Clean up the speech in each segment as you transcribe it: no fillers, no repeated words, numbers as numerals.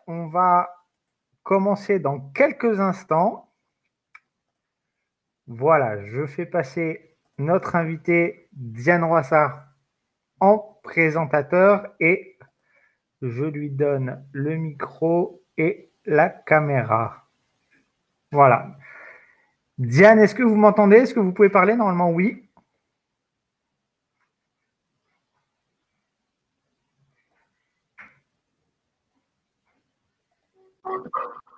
On va commencer dans quelques instants. Voilà, je fais passer notre invité Diane Roissard en présentateur et je lui donne le micro et la caméra. Voilà. Diane, est-ce que vous m'entendez? Est-ce que vous pouvez parler? Normalement, oui.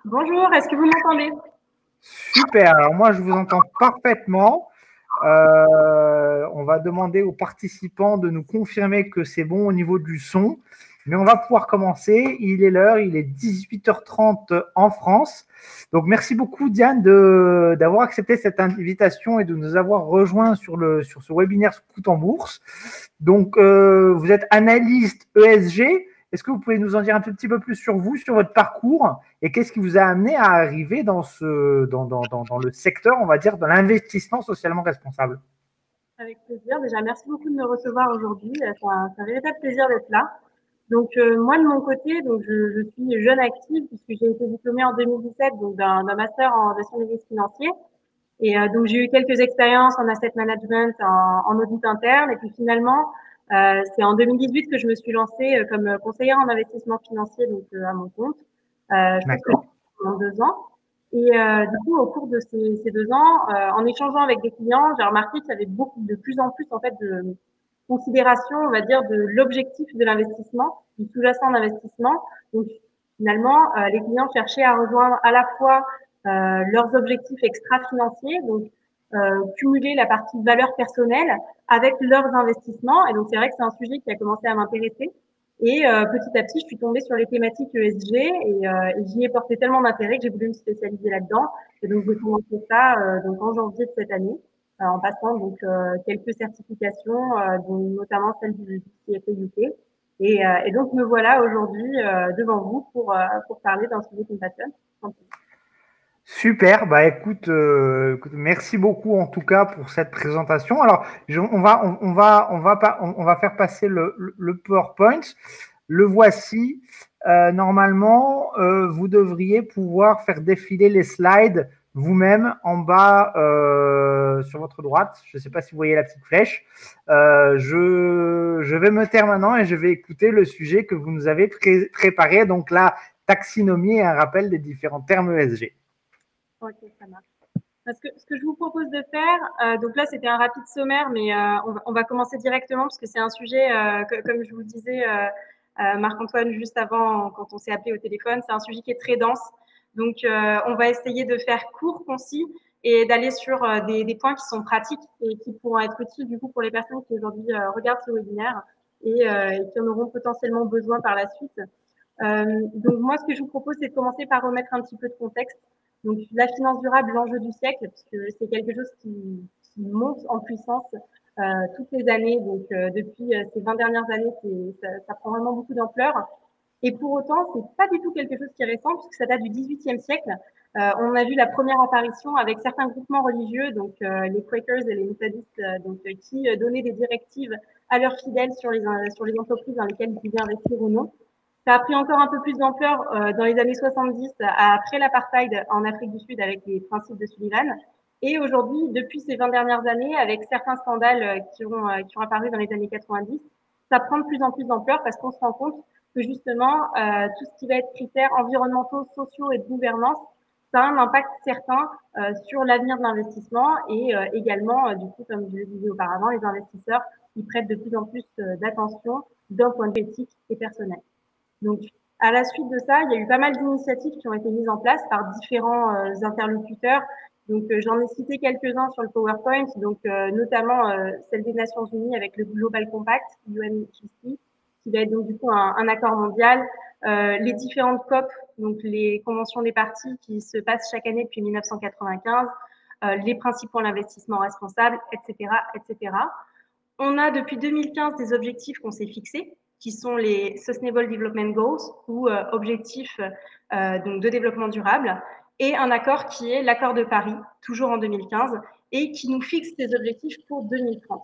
Bonjour, est-ce que vous m'entendez? Super, alors moi je vous entends parfaitement. On va demander aux participants de nous confirmer que c'est bon au niveau du son. Mais on va pouvoir commencer. Il est l'heure, il est 18h30 en France. Donc merci beaucoup Diane d'avoir accepté cette invitation et de nous avoir rejoints sur ce webinaire Scout en bourse. Donc vous êtes analyste ESG. Est-ce que vous pouvez nous en dire un petit peu plus sur vous, sur votre parcours et qu'est-ce qui vous a amené à arriver dans le secteur, on va dire, de l'investissement socialement responsable? Avec plaisir. Déjà, merci beaucoup de me recevoir aujourd'hui. C'est un véritable plaisir d'être là. Donc, moi, de mon côté, donc, je suis jeune active puisque j'ai été diplômée en 2017 donc d'un master en gestion des risques financiers. Et donc, j'ai eu quelques expériences en asset management, en audit interne. Et puis finalement, c'est en 2018 que je me suis lancée comme conseillère en investissement financier donc à mon compte. Je pense que pendant 2 ans. Et du coup, au cours de ces 2 ans, en échangeant avec des clients, j'ai remarqué qu'il y avait de plus en plus en fait de considération, on va dire, de l'objectif de l'investissement, du sous-jacent d'investissement. Donc finalement, les clients cherchaient à rejoindre à la fois leurs objectifs extra-financiers, donc cumuler la partie valeur personnelle avec leurs investissements. Et donc c'est vrai que c'est un sujet qui a commencé à m'intéresser. Et petit à petit, je suis tombée sur les thématiques ESG et j'y ai porté tellement d'intérêt que j'ai voulu me spécialiser là-dedans. Et donc j'ai commencé ça donc en janvier de cette année, en passant donc quelques certifications, dont notamment celle du CFA UK. Et donc me voilà aujourd'hui devant vous pour parler d'un sujet qui me passionne. Super, bah écoute, merci beaucoup en tout cas pour cette présentation. Alors, on va faire passer le PowerPoint. Le voici. Normalement, vous devriez pouvoir faire défiler les slides vous-même en bas sur votre droite. Je ne sais pas si vous voyez la petite flèche. Je vais me taire maintenant et je vais écouter le sujet que vous nous avez préparé. Donc la taxinomie et un rappel des différents termes ESG. Ok, ça marche. Ce que je vous propose de faire, donc là c'était un rapide sommaire, mais on va commencer directement parce que c'est un sujet, comme je vous le disais, Marc-Antoine, juste avant, quand on s'est appelé au téléphone, c'est un sujet qui est très dense. Donc on va essayer de faire court, concis et d'aller sur des points qui sont pratiques et qui pourront être utiles du coup pour les personnes qui aujourd'hui regardent ce webinaire et qui en auront potentiellement besoin par la suite. Donc moi, ce que je vous propose, c'est de commencer par remettre un petit peu de contexte. Donc la finance durable, l'enjeu du siècle, parce que c'est quelque chose qui monte en puissance toutes les années. Donc depuis ces 20 dernières années, ça prend vraiment beaucoup d'ampleur. Et pour autant, c'est pas du tout quelque chose qui est récent, puisque ça date du XVIIIe siècle. On a vu la première apparition avec certains groupements religieux, donc les Quakers et les Methodistes, qui donnaient des directives à leurs fidèles sur les entreprises dans lesquelles ils pouvaient investir ou non. Ça a pris encore un peu plus d'ampleur dans les années 70, après l'apartheid en Afrique du Sud avec les principes de Sullivan. Et aujourd'hui, depuis ces 20 dernières années, avec certains scandales qui ont apparu dans les années 90, ça prend de plus en plus d'ampleur parce qu'on se rend compte que justement, tout ce qui va être critères environnementaux, sociaux et de gouvernance, ça a un impact certain sur l'avenir de l'investissement et également, du coup, comme je le disais auparavant, les investisseurs y prêtent de plus en plus d'attention d'un point de vue éthique et personnel. Donc, à la suite de ça, il y a eu pas mal d'initiatives qui ont été mises en place par différents interlocuteurs. Donc, j'en ai cité quelques-uns sur le PowerPoint, donc notamment celle des Nations Unies avec le Global Compact, UNGC, qui va être donc du coup un accord mondial. Les différentes COP, donc les conventions des parties qui se passent chaque année depuis 1995, les principes pour l'investissement responsable, etc., etc. On a depuis 2015 des objectifs qu'on s'est fixés, qui sont les Sustainable Development Goals ou objectifs donc de développement durable, et un accord qui est l'accord de Paris, toujours en 2015, et qui nous fixe des objectifs pour 2030.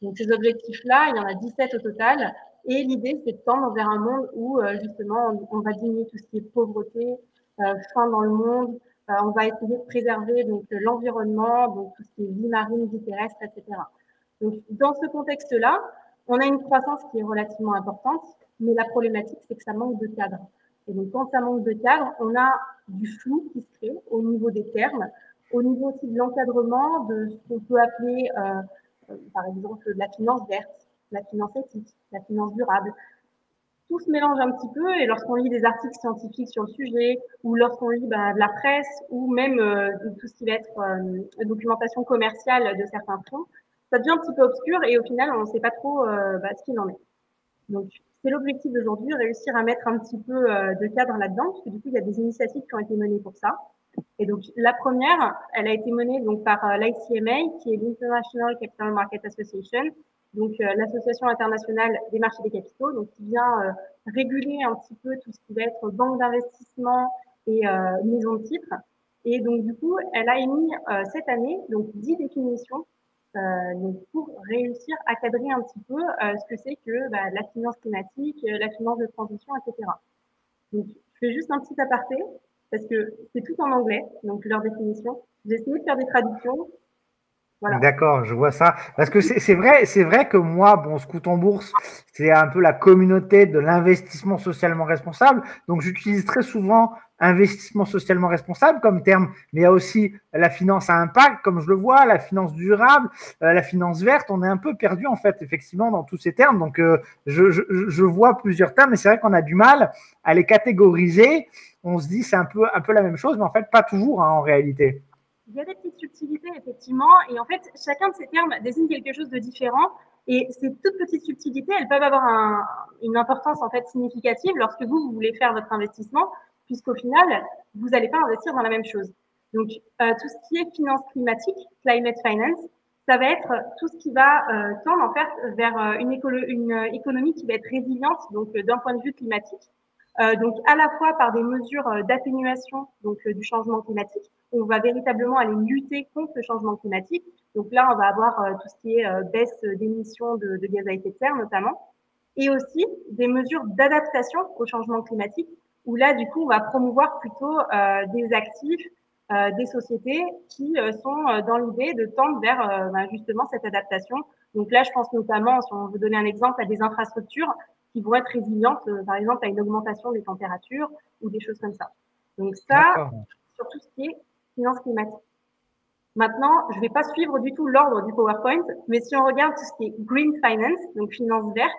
Donc ces objectifs-là, il y en a 17 au total, Et l'idée, c'est de tendre vers un monde où, justement, on va diminuer tout ce qui est pauvreté, faim dans le monde. On va essayer de préserver donc l'environnement, donc tout ce qui est vie marine, vie terrestre, etc. Donc, dans ce contexte-là, on a une croissance qui est relativement importante, mais la problématique, c'est que ça manque de cadre. Et donc, quand ça manque de cadre, on a du flou qui se crée au niveau des termes, au niveau aussi de l'encadrement de ce qu'on peut appeler, par exemple, la finance verte, la finance éthique, la finance durable. Tout se mélange un petit peu et lorsqu'on lit des articles scientifiques sur le sujet ou lorsqu'on lit de la presse ou même tout ce qui va être documentation commerciale de certains fonds, ça devient un petit peu obscur et au final, on ne sait pas trop ce qu'il en est. Donc, c'est l'objectif d'aujourd'hui, réussir à mettre un petit peu de cadre là-dedans, parce que du coup, il y a des initiatives qui ont été menées pour ça. Et donc, la première, elle a été menée donc par l'ICMA, qui est l'International Capital Market Association, donc l'association internationale des marchés des capitaux, donc qui vient réguler un petit peu tout ce qui va être banque d'investissement et maison de titres. Et donc, du coup, elle a émis cette année donc 10 définitions donc pour réussir à cadrer un petit peu ce que c'est que la finance climatique, la finance de transition, etc. Donc, je fais juste un petit aparté parce que c'est tout en anglais, donc leur définition. J'ai essayé de faire des traductions. Voilà. D'accord, je vois ça. Parce que c'est vrai que moi, bon, Scout en bourse, c'est un peu la communauté de l'investissement socialement responsable. Donc, j'utilise très souvent investissement socialement responsable comme terme, mais il y a aussi la finance à impact, comme je le vois, la finance durable, la finance verte. On est un peu perdu, en fait, effectivement, dans tous ces termes. Donc, je vois plusieurs termes, mais c'est vrai qu'on a du mal à les catégoriser. On se dit, c'est un peu la même chose, mais en fait, pas toujours, hein, en réalité. Il y a des petites subtilités, effectivement, et en fait, chacun de ces termes désigne quelque chose de différent. Et ces toutes petites subtilités, elles peuvent avoir une importance en fait significative lorsque vous voulez faire votre investissement, puisqu'au final, vous n'allez pas investir dans la même chose. Donc, tout ce qui est finance climatique, climate finance, ça va être tout ce qui va tendre en fait vers une économie qui va être résiliente, donc d'un point de vue climatique. Donc, à la fois par des mesures d'atténuation donc du changement climatique, on va véritablement aller lutter contre le changement climatique. Donc là, on va avoir tout ce qui est baisse d'émissions de gaz à effet de serre notamment, et aussi des mesures d'adaptation au changement climatique, où là, du coup, on va promouvoir plutôt des actifs, des sociétés qui sont dans l'idée de tendre vers justement cette adaptation. Donc là, je pense notamment, si on veut donner un exemple, à des infrastructures qui vont être résilientes, par exemple, à une augmentation des températures ou des choses comme ça. Donc ça, D'accord. sur tout ce qui est finance climatique. Maintenant, je ne vais pas suivre du tout l'ordre du PowerPoint, mais si on regarde tout ce qui est green finance, donc finance verte,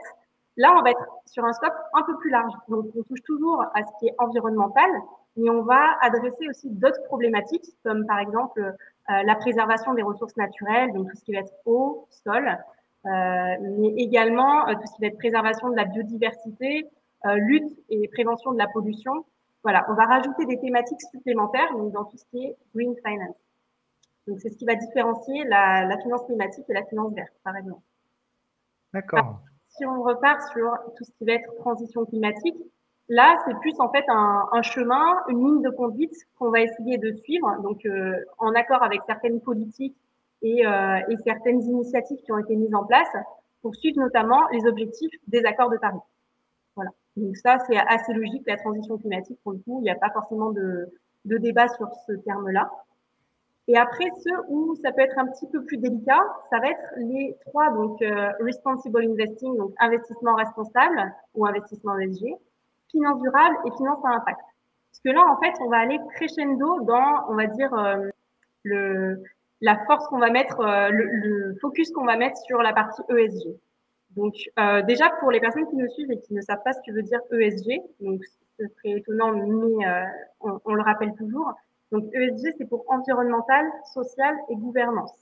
là, on va être sur un scope un peu plus large. Donc, on touche toujours à ce qui est environnemental, mais on va adresser aussi d'autres problématiques, comme par exemple la préservation des ressources naturelles, donc tout ce qui va être eau, sol, mais également tout ce qui va être préservation de la biodiversité, lutte et prévention de la pollution. Voilà, on va rajouter des thématiques supplémentaires donc dans tout ce qui est green finance. Donc, c'est ce qui va différencier la finance climatique et la finance verte, par exemple. D'accord. Si on repart sur tout ce qui va être transition climatique, là, c'est plus en fait un chemin, une ligne de conduite qu'on va essayer de suivre, donc en accord avec certaines politiques et certaines initiatives qui ont été mises en place pour suivre notamment les objectifs des accords de Paris. Voilà. Donc ça, c'est assez logique, la transition climatique, pour le coup, il n'y a pas forcément de débat sur ce terme-là. Et après, ceux où ça peut être un petit peu plus délicat, ça va être les trois, donc responsible investing, donc investissement responsable ou investissement ESG, finance durable et finance à impact. Parce que là, en fait, on va aller crescendo dans, on va dire, le, la force qu'on va mettre, le focus qu'on va mettre sur la partie ESG. Donc, déjà, pour les personnes qui nous suivent et qui ne savent pas ce que veut dire ESG, donc ce serait étonnant, mais on le rappelle toujours. Donc, ESG, c'est pour environnemental, social et gouvernance.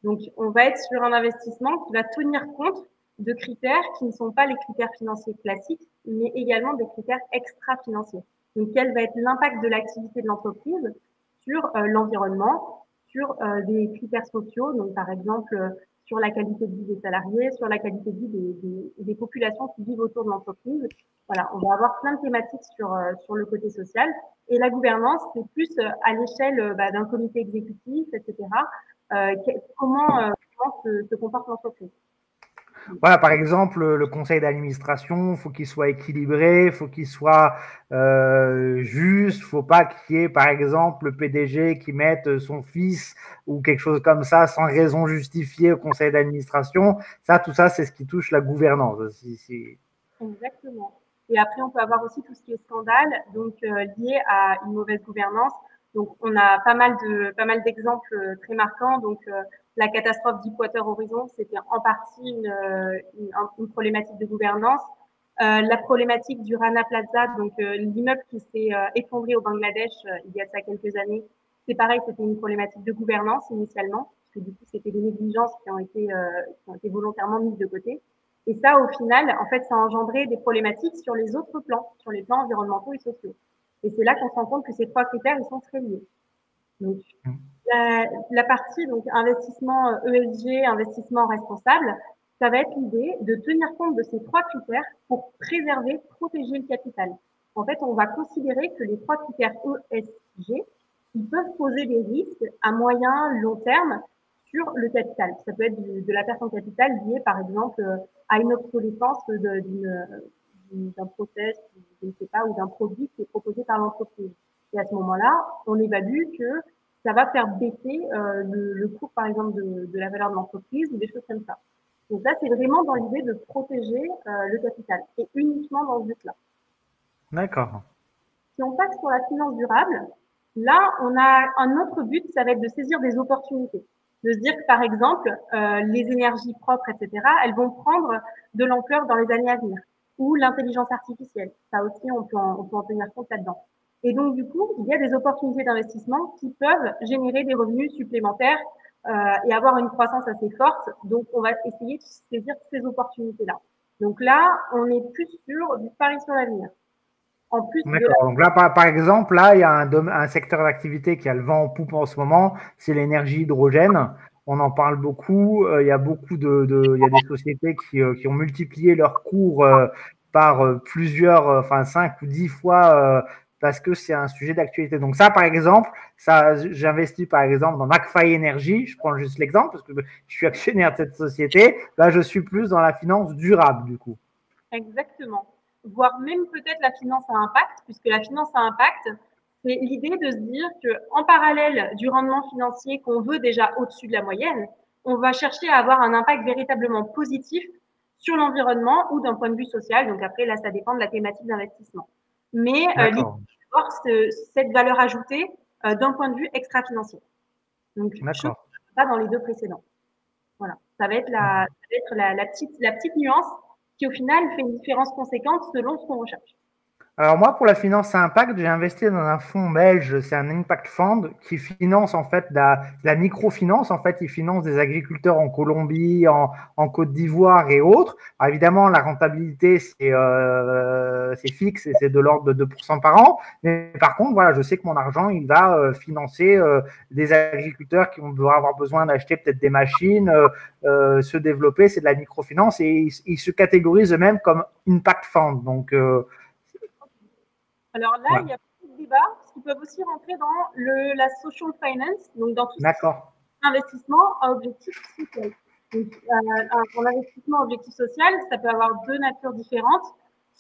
Donc, on va être sur un investissement qui va tenir compte de critères qui ne sont pas les critères financiers classiques, mais également des critères extra-financiers. Donc, quel va être l'impact de l'activité de l'entreprise sur l'environnement, sur des critères sociaux, donc par exemple sur la qualité de vie des salariés, sur la qualité de vie des populations qui vivent autour de l'entreprise. Voilà, on va avoir plein de thématiques sur le côté social. Et la gouvernance, c'est plus à l'échelle d'un comité exécutif, etc. Comment se comporte l'entreprise. Voilà, par exemple, le conseil d'administration, il faut qu'il soit équilibré, il faut qu'il soit juste, il ne faut pas qu'il y ait, par exemple, le PDG qui mette son fils ou quelque chose comme ça sans raison justifiée au conseil d'administration. Ça, tout ça, c'est ce qui touche la gouvernance. Exactement. Et après, on peut avoir aussi tout ce qui est scandale, donc lié à une mauvaise gouvernance. Donc, on a pas mal d'exemples très marquants. Donc, la catastrophe Deepwater Horizon, c'était en partie une problématique de gouvernance. La problématique du Rana Plaza, donc l'immeuble qui s'est effondré au Bangladesh il y a ça quelques années, c'est pareil, c'était une problématique de gouvernance initialement, parce que du coup, c'était des négligences qui ont été volontairement mises de côté. Et ça, au final, en fait, ça a engendré des problématiques sur les autres plans, sur les plans environnementaux et sociaux. Et c'est là qu'on se rend compte que ces trois critères, ils sont très liés. Donc, la partie donc investissement ESG, investissement responsable, ça va être l'idée de tenir compte de ces trois critères pour préserver, protéger le capital. En fait, on va considérer que les trois critères ESG, ils peuvent poser des risques à moyen, long terme sur le capital. Ça peut être de la perte en capital liée, par exemple, à une obsolescence d'un process, je ne sais pas, ou d'un produit qui est proposé par l'entreprise. Et à ce moment-là, on évalue que ça va faire baisser le cours, par exemple, de la valeur de l'entreprise ou des choses comme ça. Donc là, c'est vraiment dans l'idée de protéger le capital et uniquement dans ce but-là. D'accord. Si on passe sur la finance durable, là, on a un autre but, ça va être de saisir des opportunités. De se dire que, par exemple, les énergies propres, etc., elles vont prendre de l'ampleur dans les années à venir. Ou l'intelligence artificielle. Ça aussi, on peut en tenir compte là-dedans. Et donc, du coup, il y a des opportunités d'investissement qui peuvent générer des revenus supplémentaires et avoir une croissance assez forte. Donc, on va essayer de saisir ces opportunités-là. Donc là, on est plus sur du pari sur l'avenir. En plus de D'accord. Donc là, par exemple, là, il y a un secteur d'activité qui a le vent en poupe en ce moment, c'est l'énergie hydrogène. On en parle beaucoup. Il y a beaucoup il y a des sociétés qui ont multiplié leurs cours par plusieurs, enfin 5 ou 10 fois parce que c'est un sujet d'actualité. Donc ça, par exemple, ça, j'investis par exemple dans McFly Energy. Je prends juste l'exemple parce que je suis actionnaire de cette société. Là, je suis plus dans la finance durable du coup. Exactement. Voire même peut-être la finance à impact, puisque la finance à impact, c'est l'idée de se dire qu'en parallèle du rendement financier qu'on veut déjà au-dessus de la moyenne, on va chercher à avoir un impact véritablement positif sur l'environnement ou d'un point de vue social. Donc après, là, ça dépend de la thématique d'investissement. Mais l'idée, D'accord. c'est d'avoir cette valeur ajoutée d'un point de vue extra-financier. Donc, chose D'accord. pas dans les deux précédents. Voilà. Ça va être la petite nuance qui, au final, fait une différence conséquente selon ce qu'on recherche. Alors moi, pour la finance à impact, j'ai investi dans un fonds belge, c'est un impact fund qui finance en fait la microfinance. En fait, il finance des agriculteurs en Colombie, en Côte d'Ivoire et autres. Alors, évidemment, la rentabilité, c'est fixe et c'est de l'ordre de 2% par an. Mais par contre, voilà, je sais que mon argent, il va financer des agriculteurs qui vont devoir avoir besoin d'acheter peut-être des machines, se développer. C'est de la microfinance et ils se catégorisent eux-mêmes comme impact fund. Donc, Alors là, il y voilà. a beaucoup de débats, parce qu'ils peuvent aussi rentrer dans la social finance, donc dans tout ce qui D'accord. est investissement à objectif social. Donc, un investissement à objectif social, ça peut avoir deux natures différentes.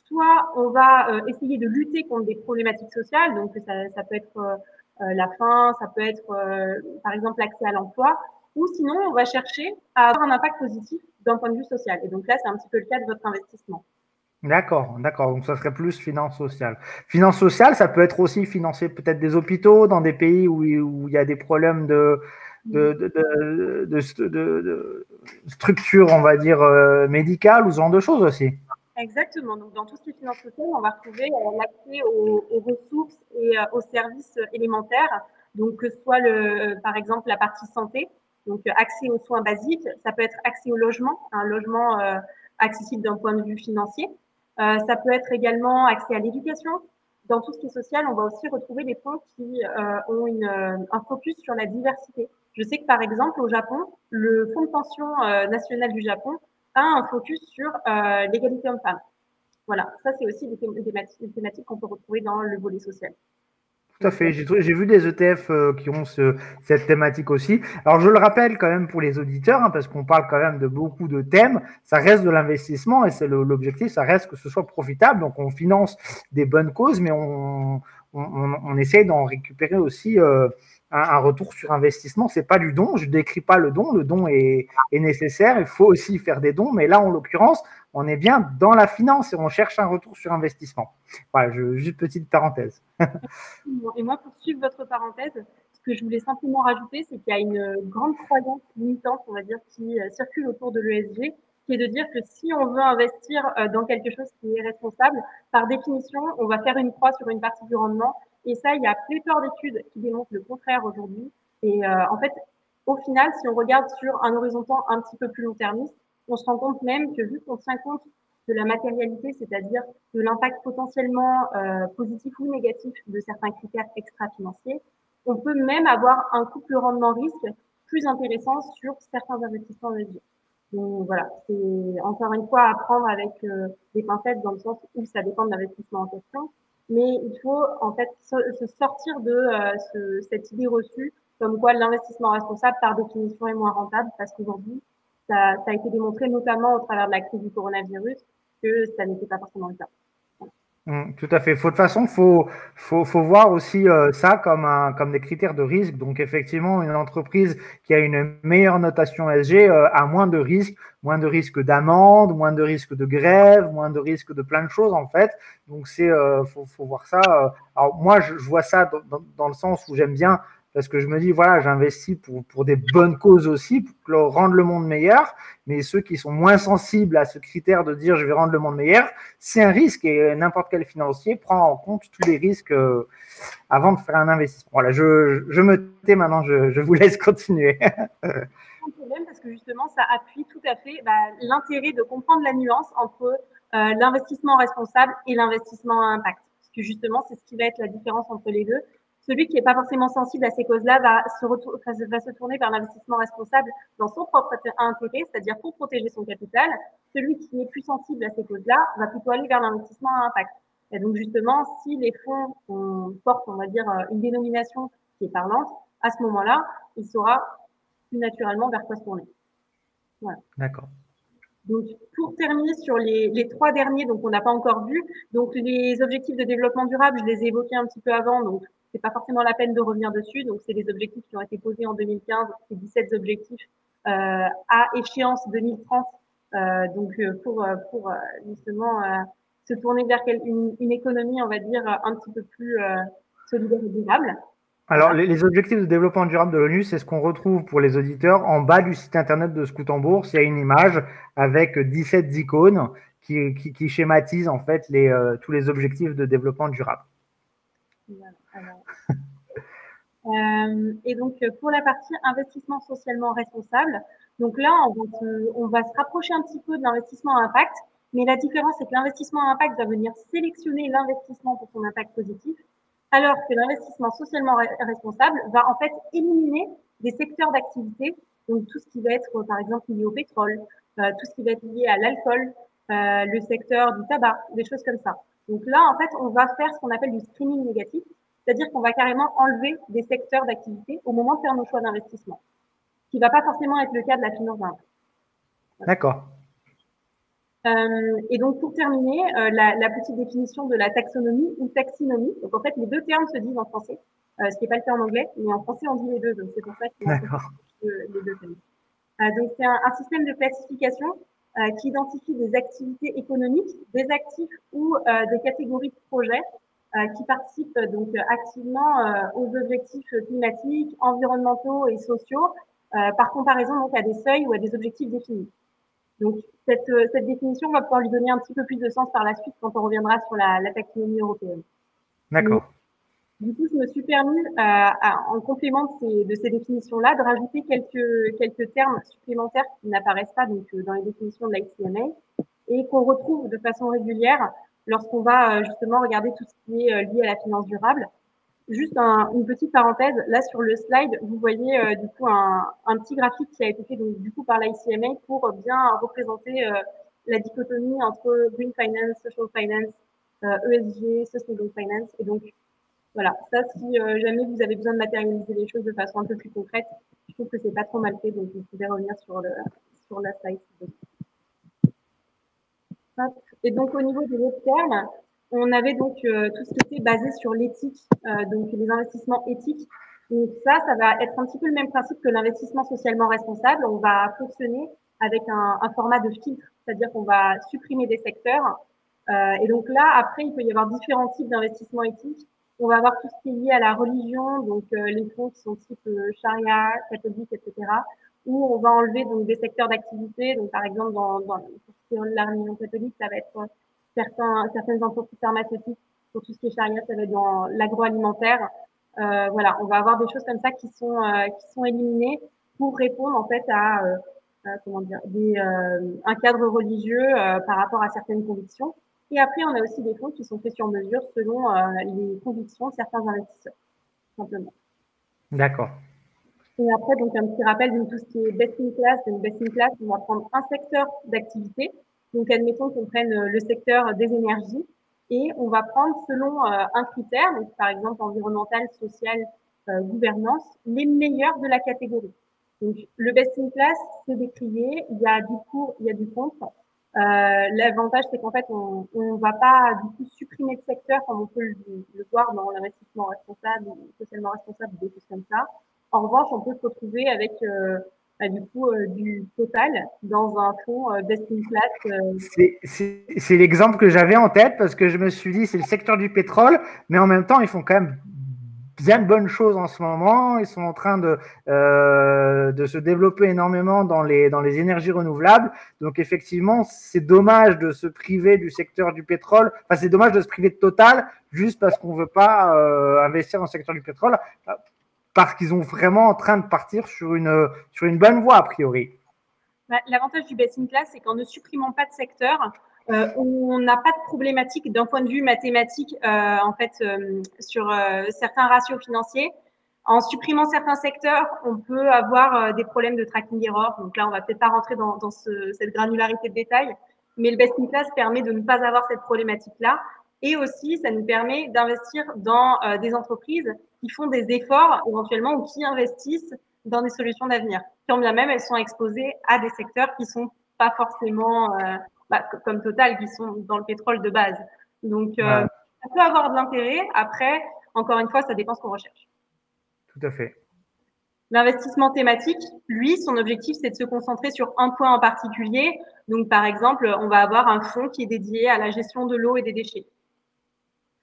Soit on va essayer de lutter contre des problématiques sociales, donc ça peut être la faim, ça peut être par exemple l'accès à l'emploi, ou sinon on va chercher à avoir un impact positif d'un point de vue social. Et donc là, c'est un petit peu le cas de votre investissement. D'accord, d'accord. Donc, ça serait plus finance sociale. Finance sociale, ça peut être aussi financer peut-être des hôpitaux dans des pays où il y a des problèmes de structure, on va dire, médicale ou ce genre de choses aussi. Exactement. Donc, dans tout ce qui est finances sociales, on va retrouver l'accès aux ressources et aux services élémentaires. Donc, que ce soit par exemple la partie santé, donc accès aux soins basiques, ça peut être accès au logement, un logement accessible d'un point de vue financier. Ça peut être également accès à l'éducation. Dans tout ce qui est social, on va aussi retrouver des fonds qui ont un focus sur la diversité. Je sais que par exemple au Japon, le fonds de pension national du Japon a un focus sur l'égalité homme-femme. Voilà, ça c'est aussi des thématiques qu'on peut retrouver dans le volet social. Tout à fait. J'ai vu des ETF qui ont cette thématique aussi. Alors, je le rappelle quand même pour les auditeurs, hein, parce qu'on parle quand même de beaucoup de thèmes. Ça reste de l'investissement et c'est l'objectif, ça reste que ce soit profitable. Donc, on finance des bonnes causes, mais on essaye d'en récupérer aussi un retour sur investissement. C'est pas du don. Je décris pas le don. Le don est nécessaire. Il faut aussi faire des dons. Mais là, en l'occurrence, on est bien dans la finance et on cherche un retour sur investissement. Voilà, juste petite parenthèse. Et moi, pour suivre votre parenthèse, ce que je voulais simplement rajouter, c'est qu'il y a une grande croyance limitante, on va dire, qui circule autour de l'ESG, qui est de dire que si on veut investir dans quelque chose qui est responsable, par définition, on va faire une croix sur une partie du rendement. Et ça, il y a pléthore d'études qui démontrent le contraire aujourd'hui. Et en fait, au final, si on regarde sur un horizon temps un petit peu plus long-termiste, on se rend compte même que vu qu'on tient compte de la matérialité, c'est-à-dire de l'impact potentiellement positif ou négatif de certains critères extra-financiers, on peut même avoir un couple rendement-risque plus intéressant sur certains investissements ESG. Donc voilà, c'est encore une fois à prendre avec des pincettes dans le sens où ça dépend de l'investissement en question, mais il faut en fait se sortir de cette idée reçue comme quoi l'investissement responsable par définition est moins rentable parce qu'aujourd'hui ça a été démontré notamment au travers de la crise du coronavirus que ça n'était pas forcément le cas. Tout à fait. De toute façon, faut voir aussi ça comme des critères de risque. Donc, effectivement, une entreprise qui a une meilleure notation SG a moins de risques d'amende, moins de risques de grève, moins de risques de plein de choses, en fait. Donc, faut voir ça. Alors, moi, je vois ça dans le sens où j'aime bien parce que je me dis, voilà, j'investis pour des bonnes causes aussi, pour rendre le monde meilleur. Mais ceux qui sont moins sensibles à ce critère de dire je vais rendre le monde meilleur, c'est un risque et n'importe quel financier prend en compte tous les risques avant de faire un investissement. Voilà, je me tais maintenant, je vous laisse continuer. Problème parce que justement, ça appuie tout à fait l'intérêt de comprendre la nuance entre l'investissement responsable et l'investissement à impact. Parce que justement, c'est ce qui va être la différence entre les deux. Celui qui n'est pas forcément sensible à ces causes-là va se tourner vers l'investissement responsable dans son propre intérêt, c'est-à-dire pour protéger son capital. Celui qui est plus sensible à ces causes-là va plutôt aller vers l'investissement à impact. Et donc justement, si les fonds portent, on va dire, une dénomination qui est parlante, à ce moment-là, il saura plus naturellement vers quoi se tourner. Voilà. D'accord. Donc, pour terminer sur les trois derniers, donc on n'a pas encore vu, donc les objectifs de développement durable, je les ai évoqués un petit peu avant, donc c'est pas forcément la peine de revenir dessus. Donc, c'est des objectifs qui ont été posés en 2015, c'est 17 objectifs à échéance 2030, pour justement se tourner vers une économie, on va dire, un petit peu plus solidaire et durable. Alors, Voilà. les objectifs de développement durable de l'ONU, c'est ce qu'on retrouve pour les auditeurs en bas du site internet de Scoot en Bourse. Il y a une image avec 17 icônes qui schématisent en fait tous les objectifs de développement durable. Voilà. Alors, et donc, pour la partie investissement socialement responsable, donc là, on va se rapprocher un petit peu de l'investissement à impact, mais la différence, c'est que l'investissement à impact va venir sélectionner l'investissement pour son impact positif, alors que l'investissement socialement responsable va en fait éliminer des secteurs d'activité, donc tout ce qui va être, par exemple, lié au pétrole, tout ce qui va être lié à l'alcool, le secteur du tabac, des choses comme ça. Donc là, en fait, on va faire ce qu'on appelle du screening négatif, c'est-à-dire qu'on va carrément enlever des secteurs d'activité au moment de faire nos choix d'investissement, ce qui ne va pas forcément être le cas de la finance d'impact. Voilà. D'accord. Et donc, pour terminer, la petite définition de la taxonomie ou taxinomie. Donc, en fait, les deux termes se disent en français, ce qui n'est pas le cas en anglais, mais en français, on dit les deux. Donc, c'est pour ça qu'il y a les deux termes. Donc, c'est un système de classification qui identifie des activités économiques, des actifs ou des catégories de projets qui participent donc activement aux objectifs climatiques, environnementaux et sociaux, par comparaison donc à des seuils ou à des objectifs définis. Donc cette définition, on va pouvoir lui donner un petit peu plus de sens par la suite quand on reviendra sur la taxonomie européenne. D'accord. Du coup, je me suis permis, en complément de ces définitions-là, de rajouter quelques termes supplémentaires qui n'apparaissent pas donc, dans les définitions de l'ICMA et qu'on retrouve de façon régulière lorsqu'on va justement regarder tout ce qui est lié à la finance durable. Juste une petite parenthèse, là sur le slide, vous voyez du coup un petit graphique qui a été fait donc, du coup par l'ICMA pour bien représenter la dichotomie entre Green Finance, Social Finance, ESG, Sustainable Finance. Et donc, Voilà, ça, si jamais vous avez besoin de matérialiser les choses de façon un peu plus concrète, je trouve que c'est pas trop mal fait, donc vous pouvez revenir sur la slide. Et donc, au niveau des autres termes, on avait donc tout ce qui était basé sur l'éthique, donc les investissements éthiques. Donc ça va être un petit peu le même principe que l'investissement socialement responsable. On va fonctionner avec un format de filtre, c'est-à-dire qu'on va supprimer des secteurs. Et donc là, après, il peut y avoir différents types d'investissements éthiques. On va avoir tout ce qui est lié à la religion, donc les fonds qui sont type charia, catholique, etc., où on va enlever donc des secteurs d'activité. Donc par exemple, dans la religion catholique, ça va être certaines entreprises pharmaceutiques. Pour tout ce qui est charia, ça va être dans l'agroalimentaire. Voilà, on va avoir des choses comme ça qui sont éliminées pour répondre en fait à comment dire, un cadre religieux par rapport à certaines convictions. Et après, on a aussi des fonds qui sont faits sur mesure selon les convictions de certains investisseurs, simplement. D'accord. Et après, donc, un petit rappel de tout ce qui est best in class. Donc, best in class, on va prendre un secteur d'activité. Donc, admettons qu'on prenne le secteur des énergies et on va prendre selon un critère, donc, par exemple, environnemental, social, gouvernance, les meilleurs de la catégorie. Donc, le best in class, c'est décrié. Il y a du pour, il y a du contre. L'avantage, c'est qu'en fait, on ne va pas du coup supprimer de secteur comme on peut le voir dans l'investissement responsable, socialement responsable, des choses comme ça. En revanche, on peut se retrouver avec du coup du total dans un fonds best in class. C'est l'exemple que j'avais en tête parce que je me suis dit c'est le secteur du pétrole, mais en même temps ils font quand même bien de bonnes choses en ce moment. Ils sont en train de se développer énormément dans les énergies renouvelables. Donc effectivement, c'est dommage de se priver du secteur du pétrole. Enfin, c'est dommage de se priver de Total juste parce qu'on ne veut pas investir dans le secteur du pétrole parce qu'ils sont vraiment en train de partir sur une bonne voie a priori. L'avantage du best in class, c'est qu'en ne supprimant pas de secteur, on n'a pas de problématique d'un point de vue mathématique en fait sur certains ratios financiers. En supprimant certains secteurs, on peut avoir des problèmes de tracking error. Donc là, on va peut-être pas rentrer dans cette granularité de détail, mais le best in class permet de ne pas avoir cette problématique-là. Et aussi, ça nous permet d'investir dans des entreprises qui font des efforts éventuellement ou qui investissent dans des solutions d'avenir. Quand bien même elles sont exposées à des secteurs qui sont pas forcément comme Total, qui sont dans le pétrole de base. Donc, ça peut avoir de l'intérêt. Après, encore une fois, ça dépend ce qu'on recherche. Tout à fait. L'investissement thématique, lui, son objectif, c'est de se concentrer sur un point en particulier. Donc, par exemple, on va avoir un fonds qui est dédié à la gestion de l'eau et des déchets.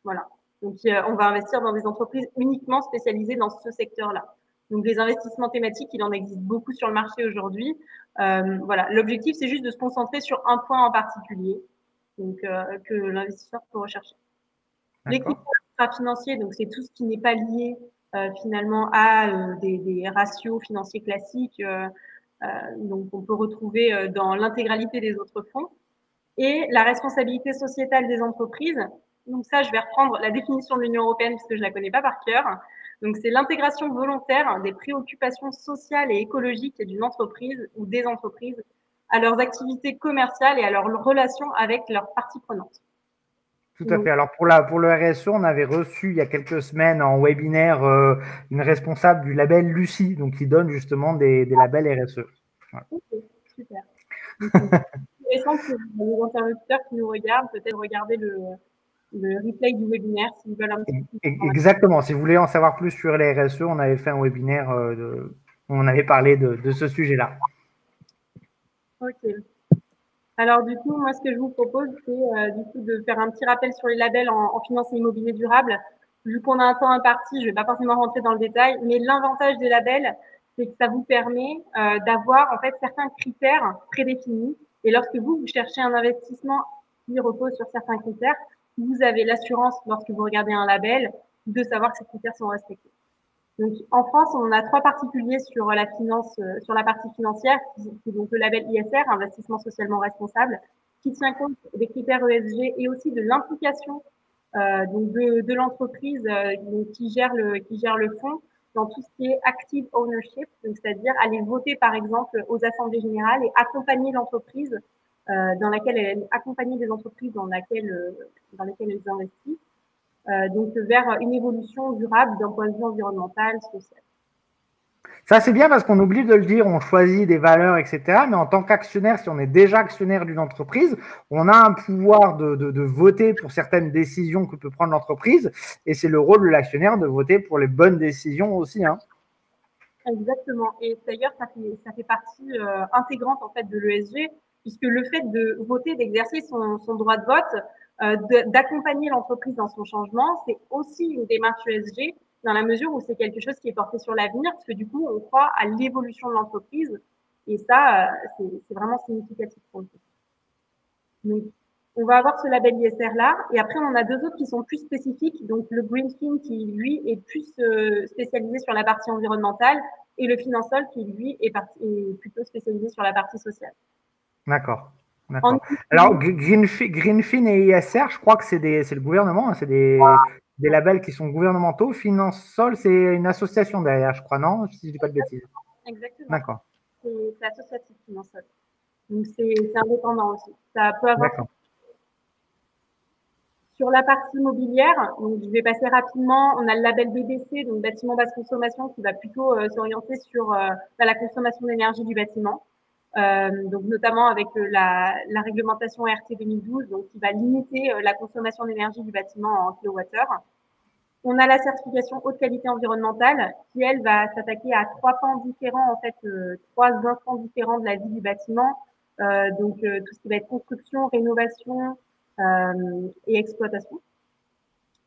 Voilà. Donc, on va investir dans des entreprises uniquement spécialisées dans ce secteur-là. Donc, les investissements thématiques, il en existe beaucoup sur le marché aujourd'hui. Voilà. L'objectif, c'est juste de se concentrer sur un point en particulier, donc que l'investisseur peut rechercher. Les critères financiers, donc c'est tout ce qui n'est pas lié finalement à des ratios financiers classiques. Donc, on peut retrouver dans l'intégralité des autres fonds. Et la responsabilité sociétale des entreprises. Donc ça, je vais reprendre la définition de l'Union européenne parce que je la connais pas par cœur. Donc c'est l'intégration volontaire des préoccupations sociales et écologiques d'une entreprise ou des entreprises à leurs activités commerciales et à leurs relations avec leurs parties prenantes. Tout à fait. Alors pour le RSE, on avait reçu il y a quelques semaines en webinaire une responsable du label Lucie, donc qui donne justement des labels RSE. Voilà. Ok, super. C'est intéressant pour les interlocuteurs qui nous regardent, peut-être regarder le replay du webinaire s'ils veulent un petit peu. Exactement. Si vous voulez en savoir plus sur les RSE, on avait fait un webinaire où on avait parlé de ce sujet-là. Ok. Alors du coup, moi, ce que je vous propose, c'est du coup de faire un petit rappel sur les labels en finance et immobilier durable. Vu qu'on a un temps imparti, je ne vais pas forcément rentrer dans le détail, mais l'avantage des labels, c'est que ça vous permet d'avoir en fait certains critères prédéfinis. Et lorsque vous cherchez un investissement qui repose sur certains critères, vous avez l'assurance, lorsque vous regardez un label, de savoir que ces critères sont respectés. Donc, en France, on a 3 particuliers sur la finance, sur la partie financière, qui est donc le label ISR, investissement socialement responsable, qui tient compte des critères ESG et aussi de l'implication donc de l'entreprise qui gère le fonds dans tout ce qui est active ownership, c'est-à-dire aller voter par exemple aux assemblées générales et accompagner l'entreprise accompagner des entreprises dans lesquelles elles investissent. donc vers une évolution durable d'un point de vue environnemental, social. Ça, c'est bien parce qu'on oublie de le dire, on choisit des valeurs, etc. Mais en tant qu'actionnaire, si on est déjà actionnaire d'une entreprise, on a un pouvoir de voter pour certaines décisions que peut prendre l'entreprise. Et c'est le rôle de l'actionnaire de voter pour les bonnes décisions aussi. Hein. Exactement. Et d'ailleurs, ça fait partie intégrante en fait de l'ESG, puisque le fait de voter, d'exercer son droit de vote, d'accompagner l'entreprise dans son changement, c'est aussi une démarche ESG dans la mesure où c'est quelque chose qui est porté sur l'avenir, parce que du coup, on croit à l'évolution de l'entreprise. Et ça, c'est vraiment significatif pour le coup. Donc, on va avoir ce label ISR là, et après on en a deux autres qui sont plus spécifiques. Donc le Greenfin qui lui est plus spécialisé sur la partie environnementale, et le Finansol qui lui est plutôt spécialisé sur la partie sociale. D'accord. D'accord. Alors Greenfin et ISR, je crois que c'est le gouvernement, hein, c'est des labels qui sont gouvernementaux. Finansol, c'est une association derrière, je crois, non? Si je dis pas de bêtises. Exactement. D'accord. C'est associatif Finansol. Donc c'est indépendant aussi. Ça peut avoir. D'accord. Sur la partie immobilière, donc je vais passer rapidement. On a le label BBC, donc bâtiment basse consommation, qui va plutôt s'orienter sur la consommation d'énergie du bâtiment. Donc notamment avec la réglementation RT 2012, donc qui va limiter la consommation d'énergie du bâtiment en kilowattheure. On a la certification haute qualité environnementale, qui elle va s'attaquer à trois pans différents, en fait, trois instants différents de la vie du bâtiment. Donc tout ce qui va être construction, rénovation et exploitation.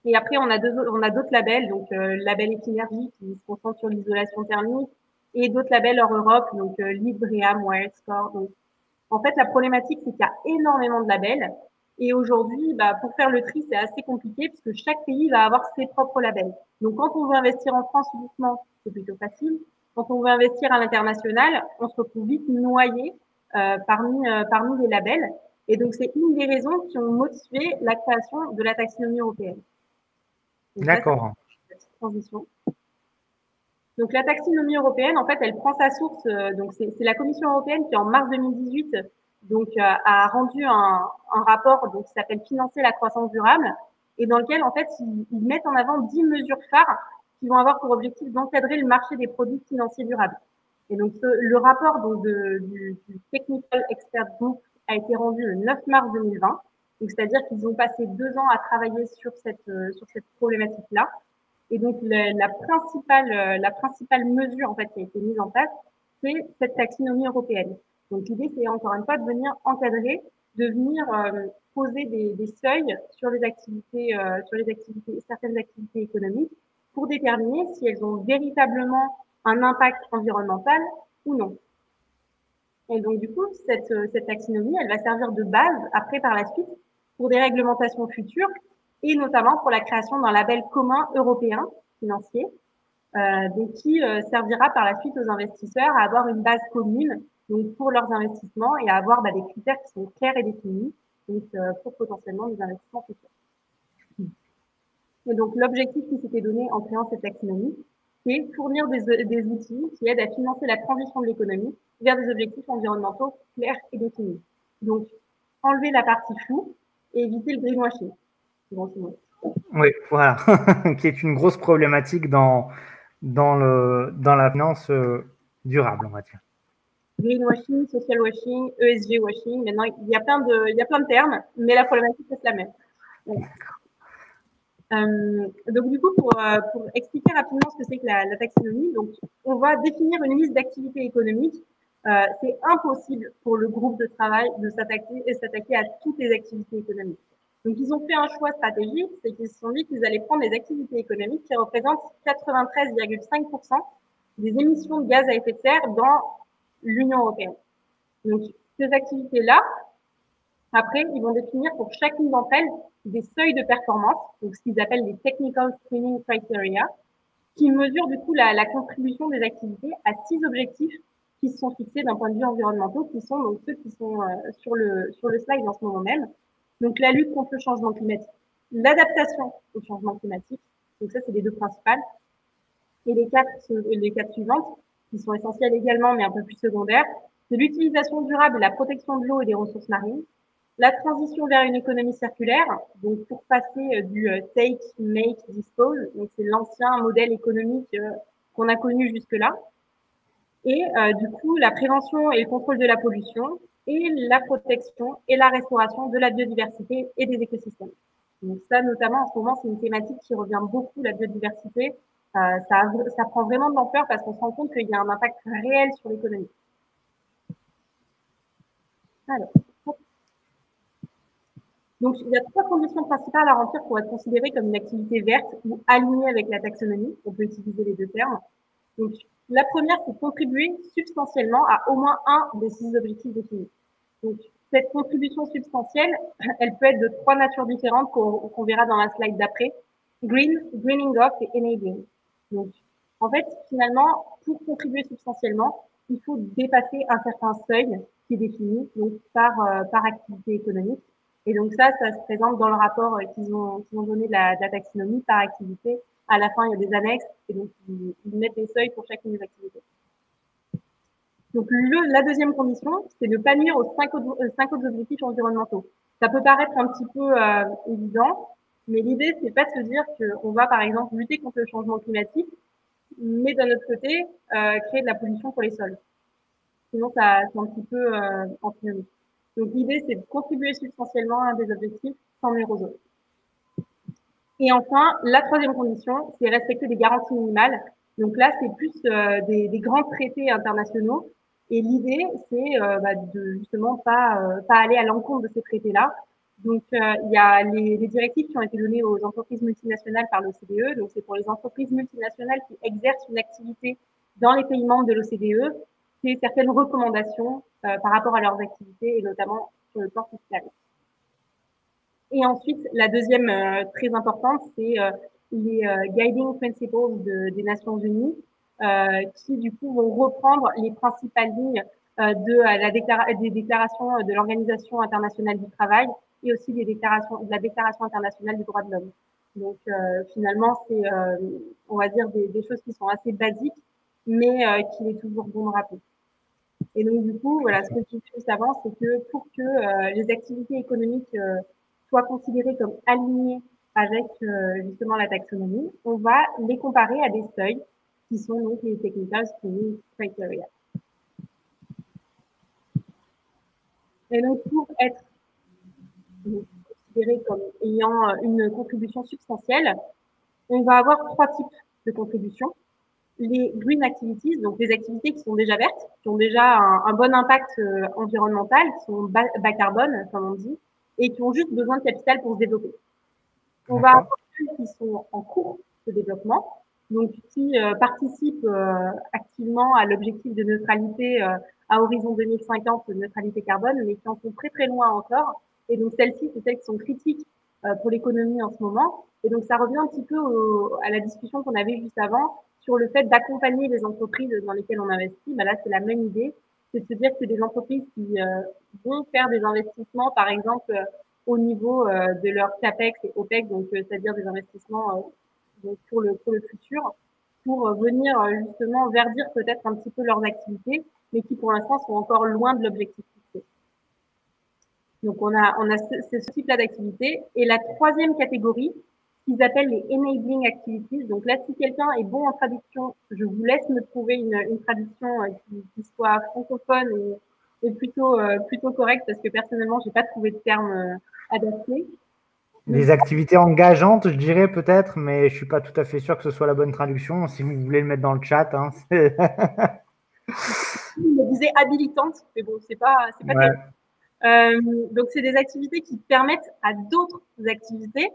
Et après, on a d'autres labels, donc label Equinergie qui se concentre sur l'isolation thermique, et d'autres labels hors Europe, donc LEED, BREEAM, WELL Score. Donc, en fait, la problématique, c'est qu'il y a énormément de labels. Et aujourd'hui, pour faire le tri, c'est assez compliqué puisque chaque pays va avoir ses propres labels. Donc, quand on veut investir en France uniquement, c'est plutôt facile. Quand on veut investir à l'international, on se retrouve vite noyé parmi les labels. Et donc, c'est une des raisons qui ont motivé la création de la taxonomie européenne. D'accord. Transition. Donc la taxonomie européenne, en fait, elle prend sa source. Donc c'est la Commission européenne qui, en mars 2018, donc a rendu un rapport donc qui s'appelle Financer la croissance durable, et dans lequel en fait ils mettent en avant 10 mesures phares qui vont avoir pour objectif d'encadrer le marché des produits financiers durables. Et donc le rapport donc du Technical Expert Group a été rendu le 9 mars 2020. Donc c'est-à-dire qu'ils ont passé 2 ans à travailler sur cette problématique-là. Et donc, la principale mesure en fait, qui a été mise en place, c'est cette taxonomie européenne. Donc, l'idée, c'est encore une fois de venir encadrer, de venir poser des seuils sur les activités, certaines activités économiques, pour déterminer si elles ont véritablement un impact environnemental ou non. Et donc, du coup, cette taxonomie, elle va servir de base, après, par la suite, pour des réglementations futures, et notamment pour la création d'un label commun européen financier, donc qui servira par la suite aux investisseurs à avoir une base commune donc pour leurs investissements et à avoir des critères qui sont clairs et définis donc, pour potentiellement des investissements futurs. Et donc, l'objectif qui s'était donné en créant cette taxonomie, c'est fournir des outils qui aident à financer la transition de l'économie vers des objectifs environnementaux clairs et définis. Donc, enlever la partie floue et éviter le greenwashing. Oui, voilà, qui est une grosse problématique dans la finance durable, on va dire. Greenwashing, social washing, ESG washing. Maintenant, il y a plein de termes, mais la problématique c'est la même. Voilà. Donc du coup, pour expliquer rapidement ce que c'est que la taxonomie, donc on va définir une liste d'activités économiques. C'est impossible pour le groupe de travail de s'attaquer à toutes les activités économiques. Donc ils ont fait un choix stratégique, c'est qu'ils se sont dit qu'ils allaient prendre des activités économiques qui représentent 93,5% des émissions de gaz à effet de serre dans l'Union européenne. Donc ces activités-là, après, ils vont définir pour chacune d'entre elles des seuils de performance, donc ce qu'ils appellent les Technical Screening Criteria, qui mesurent du coup la contribution des activités à 6 objectifs qui se sont fixés d'un point de vue environnemental, qui sont donc ceux qui sont sur le slide en ce moment même. Donc la lutte contre le changement climatique, l'adaptation au changement climatique, donc ça c'est les deux principales, et les quatre suivantes, qui sont essentielles également mais un peu plus secondaires, c'est l'utilisation durable et la protection de l'eau et des ressources marines, La transition vers une économie circulaire, donc pour passer du take, make, dispose, donc c'est l'ancien modèle économique qu'on a connu jusque-là, et du coup la prévention et le contrôle de la pollution, et la protection et la restauration de la biodiversité et des écosystèmes. Donc ça, notamment, en ce moment, c'est une thématique qui revient beaucoup, la biodiversité. Ça prend vraiment de l'ampleur parce qu'on se rend compte qu'il y a un impact réel sur l'économie. Alors, donc, il y a 3 conditions principales à remplir pour être considéré comme une activité verte ou alignée avec la taxonomie. On peut utiliser les deux termes. Donc, la première, c'est contribuer substantiellement à au moins un des 6 objectifs définis. Donc, cette contribution substantielle, elle peut être de 3 natures différentes qu'on verra dans la slide d'après. Green, greening off et enabling. Donc, en fait, finalement, pour contribuer substantiellement, il faut dépasser un certain seuil qui est défini donc par activité économique. Et donc ça se présente dans le rapport qu'ils ont donné de la taxonomie par activité. À la fin, il y a des annexes et donc ils mettent des seuils pour chacune des activités. Donc la deuxième condition, c'est de ne pas nuire aux 5 autres objectifs environnementaux. Ça peut paraître un petit peu évident, mais l'idée, c'est pas de se dire qu'on va, par exemple, lutter contre le changement climatique, mais d'un autre côté, créer de la pollution pour les sols. Sinon, c'est un petit peu antinomique. Donc l'idée, c'est de contribuer substantiellement à un des objectifs sans nuire aux autres. Et enfin, la troisième condition, c'est respecter des garanties minimales. Donc là, c'est plus des grands traités internationaux. Et l'idée, c'est de justement pas aller à l'encontre de ces traités-là. Donc, il y a les directives qui ont été données aux entreprises multinationales par l'OCDE. Donc, c'est pour les entreprises multinationales qui exercent une activité dans les pays membres de l'OCDE. C'est certaines recommandations par rapport à leurs activités et notamment sur le plan fiscal. Et ensuite, la deuxième très importante, c'est les Guiding Principles des Nations Unies, qui du coup vont reprendre les principales lignes des déclarations de l'Organisation internationale du travail et aussi de la Déclaration internationale des droits de l'homme. Donc finalement, c'est, on va dire, des choses qui sont assez basiques, mais qu'il est toujours bon de rappeler. Et donc du coup, voilà, ce que je dis juste avant, c'est que pour que les activités économiques soient considérées comme alignées avec justement la taxonomie, on va les comparer à des seuils qui sont donc les Technical Screening Criteria. Et donc pour être considéré comme ayant une contribution substantielle, on va avoir 3 types de contributions. Les green activities, donc les activités qui sont déjà vertes, qui ont déjà un bon impact environnemental, qui sont bas carbone, comme on dit, et qui ont juste besoin de capital pour se développer. On va avoir celles qui sont en cours de développement, donc qui participent activement à l'objectif de neutralité à horizon 2050, de neutralité carbone, mais qui en sont très très loin encore. Et donc celles-ci, c'est celles qui sont critiques pour l'économie en ce moment. Et donc ça revient un petit peu à la discussion qu'on avait juste avant sur le fait d'accompagner les entreprises dans lesquelles on investit. Là, c'est la même idée, c'est de se dire que des entreprises qui vont faire des investissements, par exemple, au niveau de leur CAPEX et OPEX, donc c'est-à-dire des investissements pour le futur, pour venir justement verdir peut-être un petit peu leurs activités, mais qui pour l'instant sont encore loin de l'objectif fixé. Donc on a ce type-là d'activité. Et la troisième catégorie, qu'ils appellent les enabling activities. Donc là, si quelqu'un est bon en traduction, je vous laisse me trouver une traduction qui soit francophone et plutôt correcte, parce que personnellement, j'ai pas trouvé de terme adapté. Des activités engageantes, je dirais peut-être, mais je suis pas tout à fait sûr que ce soit la bonne traduction. Si vous voulez le mettre dans le chat, hein, Il me disait habilitante, mais bon, c'est pas terrible. Donc c'est des activités qui permettent à d'autres activités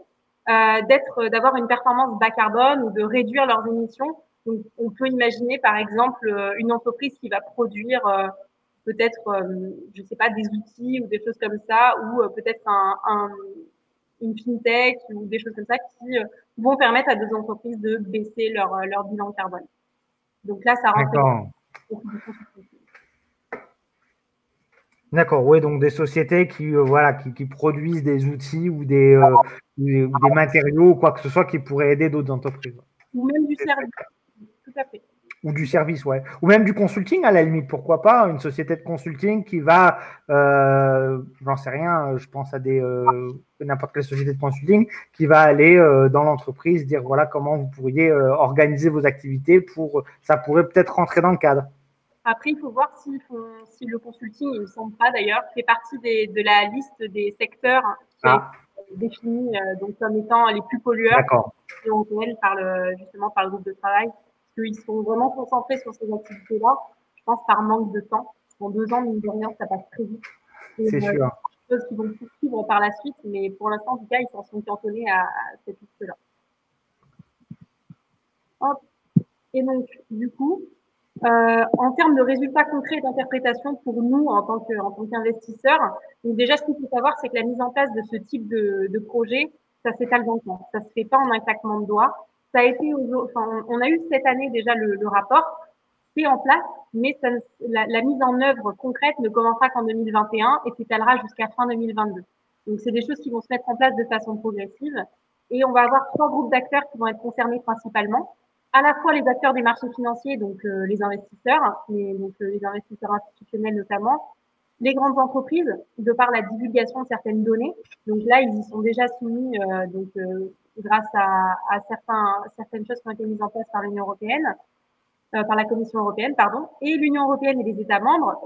d'avoir une performance bas carbone ou de réduire leurs émissions. Donc on peut imaginer par exemple une entreprise qui va produire peut-être je sais pas des outils ou des choses comme ça, ou peut-être une fintech ou des choses comme ça qui vont permettre à des entreprises de baisser leur bilan carbone. Donc là, ça rentre dans D'accord, oui, donc des sociétés qui, voilà, qui produisent des outils ou des matériaux ou quoi que ce soit qui pourraient aider d'autres entreprises. Ou même du service, tout à fait. Ou du service, ouais. Ou même du consulting, à la limite, pourquoi pas, une société de consulting qui va, j'en sais rien, je pense à n'importe quelle société de consulting, qui va aller dans l'entreprise, dire voilà comment vous pourriez organiser vos activités ça pourrait peut-être rentrer dans le cadre. Après, il faut voir si le consulting, il ne me semble pas d'ailleurs, fait partie de la liste des secteurs qui a été définie donc comme étant les plus pollueurs justement par le groupe de travail. Parce qu'ils sont vraiment concentrés sur ces activités-là, je pense par manque de temps. En 2 ans, mine de rien, ça passe très vite. C'est sûr. Des choses qui vont poursuivre par la suite, mais pour l'instant, en tout cas, ils s'en sont cantonnés à cette liste-là. Et donc, du coup, en termes de résultats concrets et d'interprétation pour nous en tant qu'investisseurs, donc déjà, ce qu'il faut savoir, c'est que la mise en place de ce type de projet, ça s'étale dans le temps. Ça se fait pas en un claquement de doigts. Ça a été, on a eu cette année déjà le rapport, c'est en place, mais la mise en œuvre concrète ne commencera qu'en 2021 et s'étalera jusqu'à fin 2022. Donc, c'est des choses qui vont se mettre en place de façon progressive. Et on va avoir 3 groupes d'acteurs qui vont être concernés principalement, à la fois les acteurs des marchés financiers, donc les investisseurs, les investisseurs institutionnels notamment, les grandes entreprises, de par la divulgation de certaines données. Donc là, ils y sont déjà soumis grâce à certaines choses qui ont été mises en place par l'Union européenne, par la Commission européenne, pardon, et l'Union européenne et les États membres,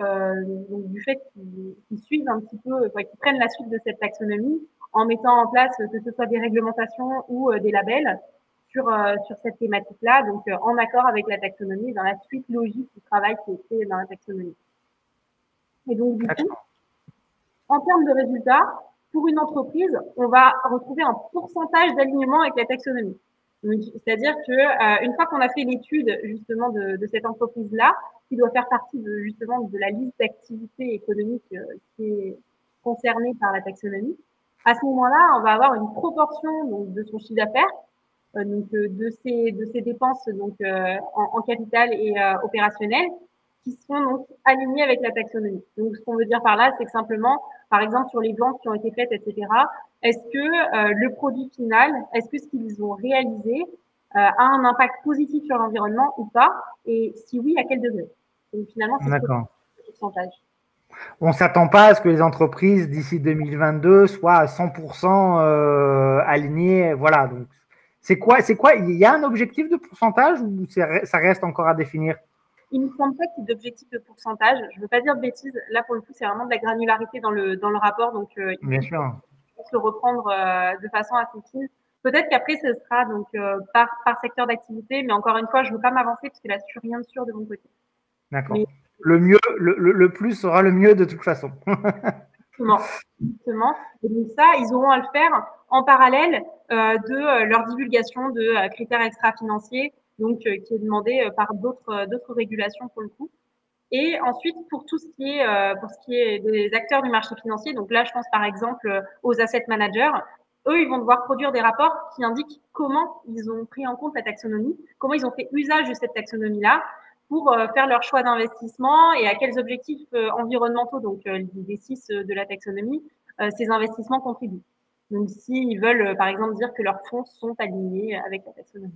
donc du fait qu'ils suivent un petit peu, qu'ils prennent la suite de cette taxonomie en mettant en place que ce soit des réglementations ou des labels sur cette thématique-là, donc en accord avec la taxonomie, dans la suite logique du travail qui est fait dans la taxonomie. Et donc du coup, en termes de résultats, pour une entreprise, on va retrouver un pourcentage d'alignement avec la taxonomie. C'est-à-dire que une fois qu'on a fait l'étude justement de cette entreprise-là, qui doit faire partie justement de la liste d'activités économiques qui est concernée par la taxonomie, à ce moment-là, on va avoir une proportion donc, de son chiffre d'affaires, de ses dépenses donc en capital et opérationnel, qui sont donc alignés avec la taxonomie. Donc, ce qu'on veut dire par là, c'est que simplement, par exemple, sur les ventes qui ont été faites, etc., est-ce que le produit final, est-ce que ce qu'ils ont réalisé a un impact positif sur l'environnement ou pas? Et si oui, à quel degré? Donc, finalement, c'est le pourcentage. On ne s'attend pas à ce que les entreprises, d'ici 2022, soient à 100% alignées. Voilà. Donc, c'est quoi? Il y a un objectif de pourcentage ou ça reste encore à définir? Il ne me semble pas qu'il y ait d'objectif de pourcentage. Je ne veux pas dire de bêtises. Là, pour le coup, c'est vraiment de la granularité dans le rapport. Donc, bien sûr, il faut se reprendre de façon assez fine. Peut-être qu'après, ce sera donc par secteur d'activité, mais encore une fois, je ne veux pas m'avancer parce que là, je suis rien de sûr de mon côté. D'accord. Mais... Le mieux, le plus sera le mieux de toute façon. Exactement. Et donc ça, ils auront à le faire en parallèle de leur divulgation de critères extra-financiers, donc qui est demandé par d'autres régulations pour le coup. Et ensuite, pour ce qui est des acteurs du marché financier, donc là, je pense par exemple aux asset managers, eux, ils vont devoir produire des rapports qui indiquent comment ils ont pris en compte la taxonomie, comment ils ont fait usage de cette taxonomie-là pour faire leur choix d'investissement et à quels objectifs environnementaux, donc les 6 de la taxonomie, ces investissements contribuent. Donc, s'ils veulent, par exemple, dire que leurs fonds sont alignés avec la taxonomie.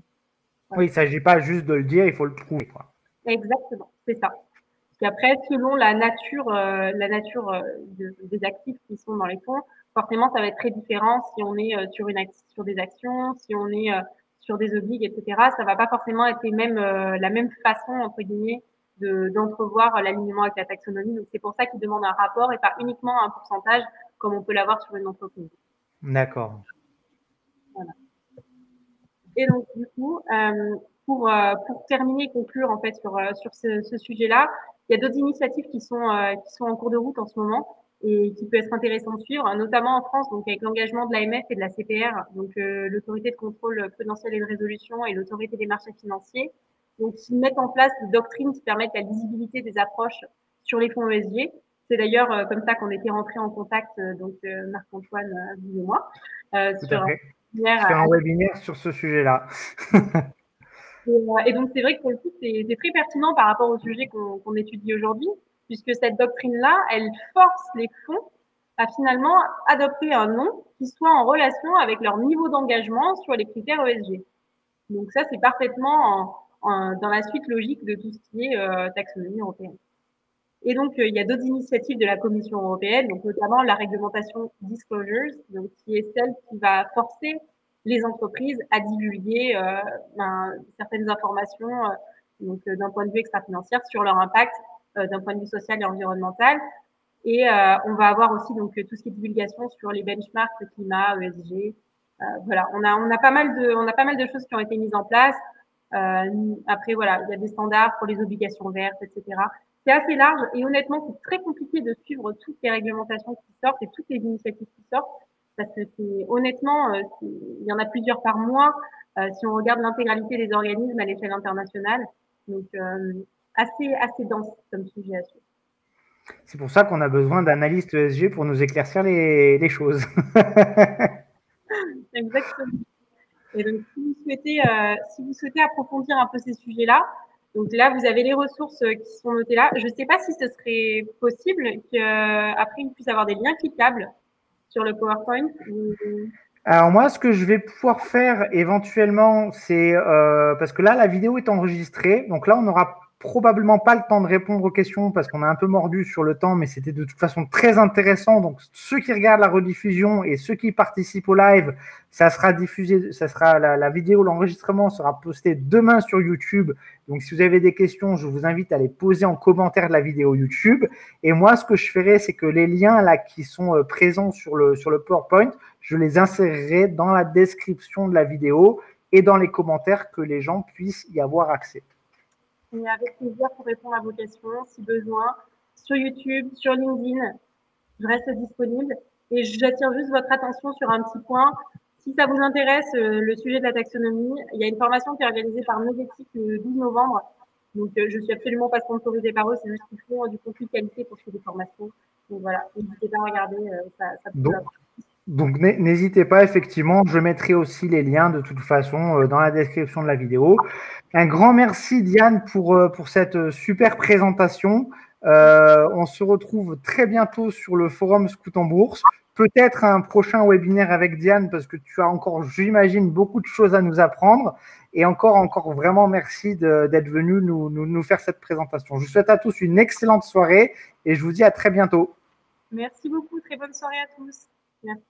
Voilà. Oui, il ne s'agit pas juste de le dire, il faut le prouver, quoi. Exactement, c'est ça. Puis après, selon la nature des actifs qui sont dans les fonds, forcément, ça va être très différent si on est sur des actions, si on est sur des obliges, etc. Ça va pas forcément être la même façon, entre guillemets, d'entrevoir l'alignement avec la taxonomie. Donc, c'est pour ça qu'ils demandent un rapport et pas uniquement un pourcentage comme on peut l'avoir sur une entreprise. D'accord. Voilà. Et donc, du coup, pour terminer et conclure en fait sur ce sujet-là, il y a d'autres initiatives qui sont en cours de route en ce moment et qui peuvent être intéressantes de suivre, notamment en France, donc avec l'engagement de l'AMF et de la CPR, donc l'autorité de contrôle prudentiel et de résolution et l'autorité des marchés financiers, donc qui mettent en place des doctrines qui permettent la lisibilité des approches sur les fonds ESG. C'est d'ailleurs comme ça qu'on était rentrés en contact, donc Marc-Antoine, vous et moi, sur un webinaire sur ce sujet-là. Et donc, c'est vrai que pour le coup, c'est très pertinent par rapport au sujet qu'on étudie aujourd'hui, puisque cette doctrine-là, elle force les fonds à finalement adopter un nom qui soit en relation avec leur niveau d'engagement sur les critères ESG. Donc ça, c'est parfaitement dans la suite logique de tout ce qui est taxonomie européenne. Et donc, il y a d'autres initiatives de la Commission européenne, donc notamment la réglementation Disclosures, donc qui est celle qui va forcer les entreprises à divulguer certaines informations d'un point de vue extra-financier sur leur impact d'un point de vue social et environnemental. Et on va avoir aussi donc tout ce qui est divulgation sur les benchmarks climat, ESG. Voilà, on a pas mal de choses qui ont été mises en place. Après, voilà, il y a des standards pour les obligations vertes, etc. C'est assez large et honnêtement, c'est très compliqué de suivre toutes les réglementations qui sortent et toutes les initiatives qui sortent parce que honnêtement, il y en a plusieurs par mois si on regarde l'intégralité des organismes à l'échelle internationale. Donc, assez dense comme sujet à suivre. C'est pour ça qu'on a besoin d'analystes ESG pour nous éclaircir les choses. Exactement. Et donc, si vous souhaitez approfondir un peu ces sujets-là, donc là, vous avez les ressources qui sont notées là. Je ne sais pas si ce serait possible qu'après, il puisse avoir des liens cliquables sur le PowerPoint. Alors moi, ce que je vais pouvoir faire éventuellement, c'est parce que là, la vidéo est enregistrée, donc là, on n'aura probablement pas le temps de répondre aux questions parce qu'on a un peu mordu sur le temps, mais c'était de toute façon très intéressant. Donc ceux qui regardent la rediffusion et ceux qui participent au live, ça sera diffusé, ça sera la vidéo, l'enregistrement sera posté demain sur YouTube. Donc si vous avez des questions, je vous invite à les poser en commentaire de la vidéo YouTube. Et moi, ce que je ferai, c'est que les liens là qui sont présents sur le PowerPoint, je les insérerai dans la description de la vidéo et dans les commentaires que les gens puissent y avoir accès. Et avec plaisir pour répondre à vos questions, si besoin, sur YouTube, sur LinkedIn, je reste disponible. Et j'attire juste votre attention sur un petit point. Si ça vous intéresse, le sujet de la taxonomie, il y a une formation qui est organisée par Novetic le 12 novembre. Donc, je suis absolument pas sponsorisée par eux, c'est juste qu'ils font du contenu de qualité pour ces formations. Donc voilà, n'hésitez pas à regarder, ça peut avoir. Donc n'hésitez pas, effectivement, je mettrai aussi les liens de toute façon dans la description de la vidéo. Un grand merci Diane pour cette super présentation. On se retrouve très bientôt sur le forum Scout en Bourse. Peut-être un prochain webinaire avec Diane parce que tu as encore, j'imagine, beaucoup de choses à nous apprendre. Et encore vraiment merci d'être venu nous faire cette présentation. Je vous souhaite à tous une excellente soirée et je vous dis à très bientôt. Merci beaucoup, très bonne soirée à tous. Merci.